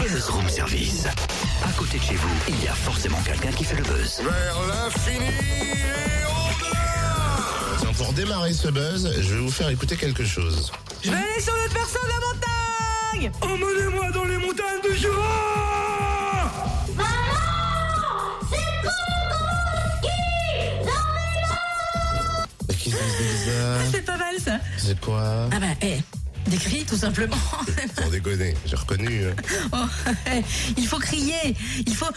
Buzz Room Service. À côté de chez vous, il y a forcément quelqu'un qui fait le buzz. Vers l'infini et au-delà. Tiens, pour démarrer ce buzz, je vais vous faire écouter quelque chose. Je vais aller sur notre perso de la montagne. Emmenez-moi dans les montagnes du Jura. Mais qu'est-ce que c'est ça? C'est pas mal ça. C'est quoi? Ah bah, des cris tout simplement. Sans déconner, j'ai reconnu. Oh, il faut crier, il faut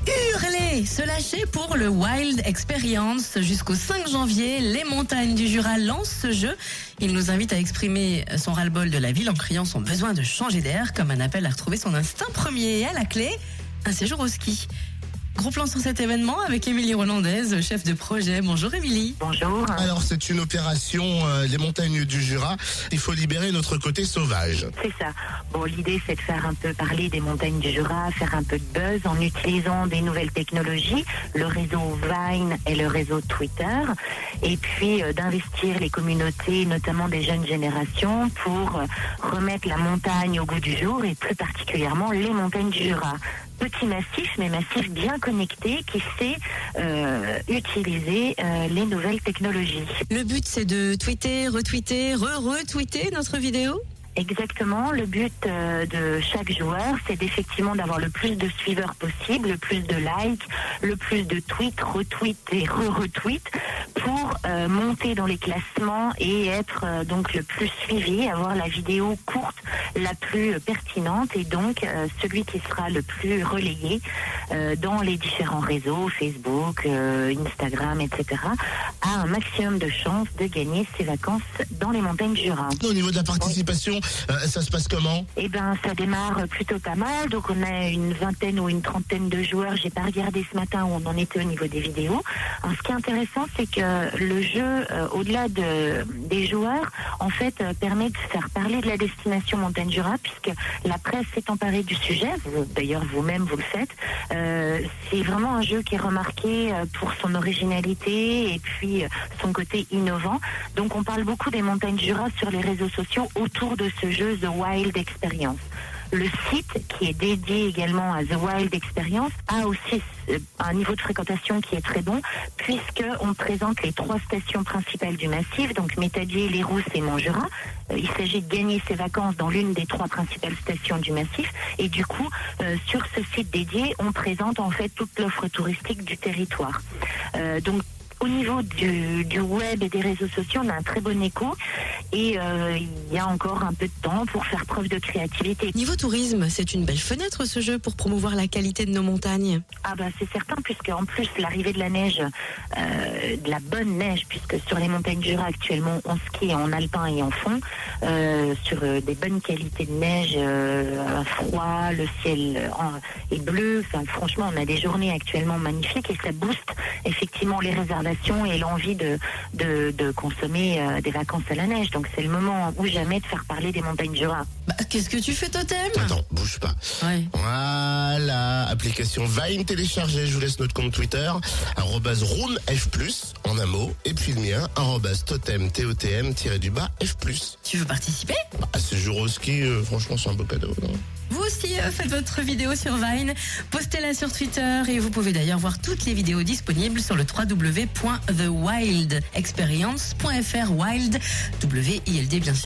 hurler, se lâcher pour le Wild Experience. Jusqu'au 5 janvier, les montagnes du Jura lancent ce jeu. Il nous invite à exprimer son ras-le-bol de la ville en criant son besoin de changer d'air, comme un appel à retrouver son instinct premier. Et à la clé, un séjour au ski. Gros plan sur cet événement avec Émilie Rolandaise, chef de projet. Bonjour Émilie. Bonjour. Alors c'est une opération, les montagnes du Jura. Il faut libérer notre côté sauvage. C'est ça. Bon, l'idée, c'est de faire un peu parler des montagnes du Jura, faire un peu de buzz en utilisant des nouvelles technologies, le réseau Vine et le réseau Twitter, et puis d'investir les communautés, notamment des jeunes générations, pour remettre la montagne au goût du jour, et plus particulièrement les montagnes du Jura. Petit massif, mais massif bien connecté, qui sait utiliser les nouvelles technologies. Le but, c'est de tweeter, retweeter, retweeter notre vidéo. Exactement. Le but de chaque joueur, c'est effectivement d'avoir le plus de suiveurs possible, le plus de likes, le plus de tweets, retweets et re-retweets pour monter dans les classements et être donc le plus suivi, avoir la vidéo courte la plus pertinente et donc celui qui sera le plus relayé dans les différents réseaux, Facebook, Instagram, etc., a un maximum de chances de gagner ses vacances dans les montagnes du Jura. Au niveau de la participation, ça se passe comment? Eh ben, ça démarre plutôt pas mal. Donc, on a une vingtaine ou une trentaine de joueurs. J'ai pas regardé ce matin où on en était au niveau des vidéos. Alors, ce qui est intéressant, c'est que le jeu, au-delà des joueurs, en fait, permet de faire parler de la destination Montagne Jura, puisque la presse s'est emparée du sujet. D'ailleurs, vous-même, vous le faites. C'est vraiment un jeu qui est remarqué pour son originalité et puis son côté innovant. Donc, on parle beaucoup des montagnes Jura sur les réseaux sociaux autour de ce jeu The Wild Experience. Le site, qui est dédié également à The Wild Experience, a aussi un niveau de fréquentation qui est très bon, puisqu'on présente les 3 stations principales du massif, donc Métadier, Les Rousses et Montjura. Il s'agit de gagner ses vacances dans l'une des 3 principales stations du massif, et du coup, sur ce site dédié, on présente en fait toute l'offre touristique du territoire. Donc, au niveau du web et des réseaux sociaux, on a un très bon écho et il y a encore un peu de temps pour faire preuve de créativité. Niveau tourisme, c'est une belle fenêtre ce jeu pour promouvoir la qualité de nos montagnes. Ah bah c'est certain, puisque en plus l'arrivée de la neige, de la bonne neige, puisque sur les montagnes du Jura actuellement on skie en alpin et en fond, sur des bonnes qualités de neige, un froid, le ciel est bleu, enfin, franchement on a des journées actuellement magnifiques et ça booste effectivement les réservations et l'envie de consommer des vacances à la neige. Donc c'est le moment ou jamais de faire parler des montagnes du Jura. Bah, qu'est-ce que tu fais, Totem? Attends, bouge pas. Ouais. Voilà, application Vine téléchargée. Je vous laisse notre compte Twitter, @RoomF+, en un mot, et puis le mien, @totem, TOTM-F+. Tu veux participer? À ce jour au ski, franchement, c'est un beau cadeau, non? Vous aussi, faites votre vidéo sur Vine, postez-la sur Twitter et vous pouvez d'ailleurs voir toutes les vidéos disponibles sur le www.thewildexperience.fr. Wild, W-I-L-D bien sûr.